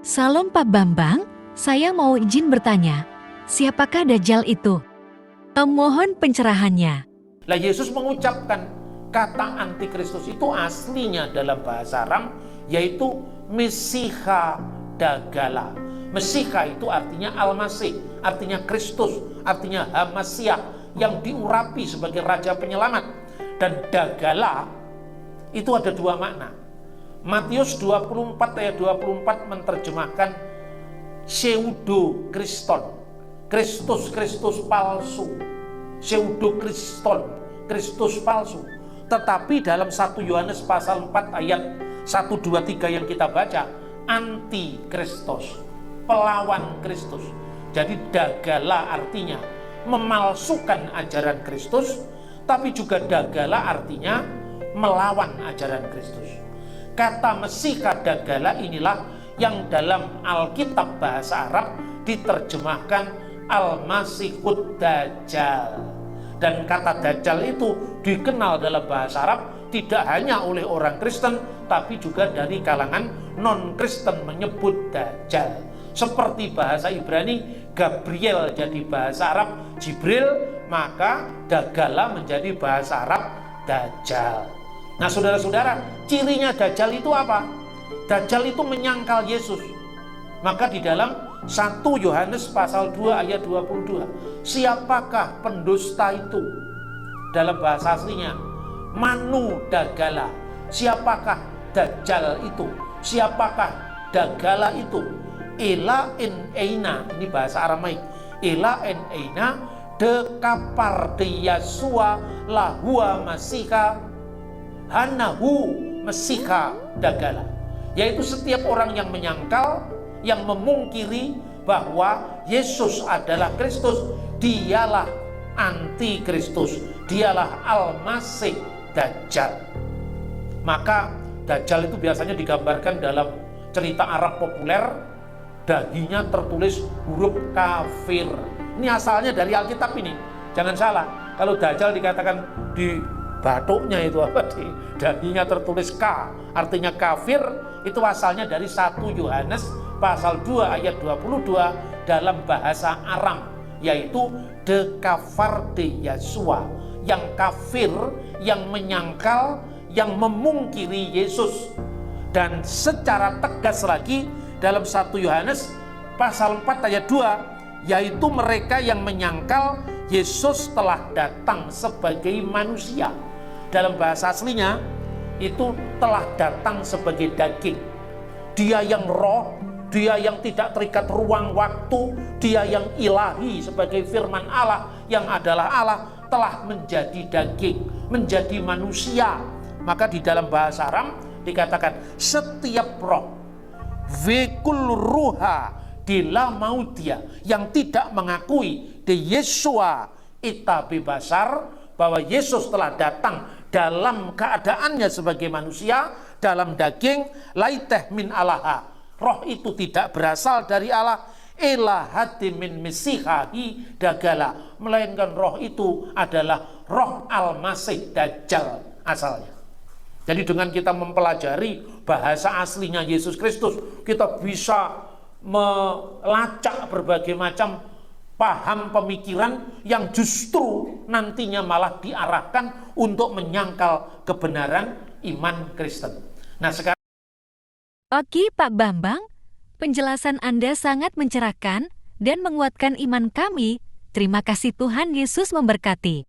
Salam Pak Bambang, saya mau izin bertanya, siapakah Dajjal itu? Mohon pencerahannya. Lah Yesus mengucapkan kata antikristus itu aslinya dalam bahasa Aram yaitu Mesiha Dagala. Mesiha itu artinya Al-Masih, artinya Kristus, artinya Hamasiah yang diurapi sebagai Raja Penyelamat. Dan Dagala itu ada dua makna. Matius 24 ayat 24 menerjemahkan pseudo Kriston, Kristus palsu, pseudo Kriston, Kristus palsu. Tetapi dalam 1 Yohanes pasal 4 ayat 1, 2, 3 yang kita baca, anti Kristus, pelawan Kristus. Jadi Dagala artinya memalsukan ajaran Kristus, tapi juga Dagala artinya melawan ajaran Kristus. Kata Mesiha Dagala inilah yang dalam Alkitab bahasa Arab diterjemahkan Al-Masihud Dajjal. Dan kata Dajjal itu dikenal dalam bahasa Arab tidak hanya oleh orang Kristen, tapi juga dari kalangan non-Kristen menyebut Dajjal. Seperti bahasa Ibrani, Gabriel jadi bahasa Arab Jibril, maka Dagala menjadi bahasa Arab Dajjal. Nah saudara-saudara, cirinya Dajjal itu apa? Dajjal itu menyangkal Yesus. Maka di dalam 1 Yohanes pasal 2 ayat 22, siapakah pendusta itu? Dalam bahasa aslinya, Manu Dagala. Siapakah Dajjal itu? Siapakah Dagala itu? Ela en eina, ini bahasa Aramaik. Ela en eina de kapar de Yasua lahua Masiha Hanahu Mesiha Dagala, yaitu setiap orang yang menyangkal, yang memungkiri bahwa Yesus adalah Kristus, dialah anti Kristus, dialah Al-Masih Dajjal. Maka Dajjal itu biasanya digambarkan dalam cerita Arab populer, dahinya tertulis huruf kafir. Ini asalnya dari Alkitab ini, jangan salah. Kalau Dajjal dikatakan di batuknya itu apa, di dahinya tertulis K, artinya kafir, itu asalnya dari 1 Yohanes pasal 2 ayat 22 dalam bahasa Aram, yaitu de kafar de Yasua, yang kafir, yang menyangkal, yang memungkiri Yesus. Dan secara tegas lagi dalam 1 Yohanes pasal 4 ayat 2, yaitu mereka yang menyangkal Yesus telah datang sebagai manusia. Dalam bahasa aslinya itu telah datang sebagai daging. Dia yang roh, dia yang tidak terikat ruang waktu, dia yang ilahi sebagai firman Allah yang adalah Allah, telah menjadi daging, menjadi manusia. Maka di dalam bahasa Aram dikatakan setiap roh, vekul ruha dila mautia, yang tidak mengakui de Yesua ita bebasar, bahwa Yesus telah datang dalam keadaannya sebagai manusia, dalam daging, laiteh min alaha, roh itu tidak berasal dari Allah, elahati min mesihahi dagala, melainkan roh itu adalah roh Al-Masih Dajjal asalnya. Jadi dengan kita mempelajari bahasa aslinya Yesus Kristus, kita bisa melacak berbagai macam paham pemikiran yang justru nantinya malah diarahkan untuk menyangkal kebenaran iman Kristen. Nah sekarang, Oke Pak Bambang, penjelasan Anda sangat mencerahkan dan menguatkan iman kami. Terima kasih, Tuhan Yesus memberkati.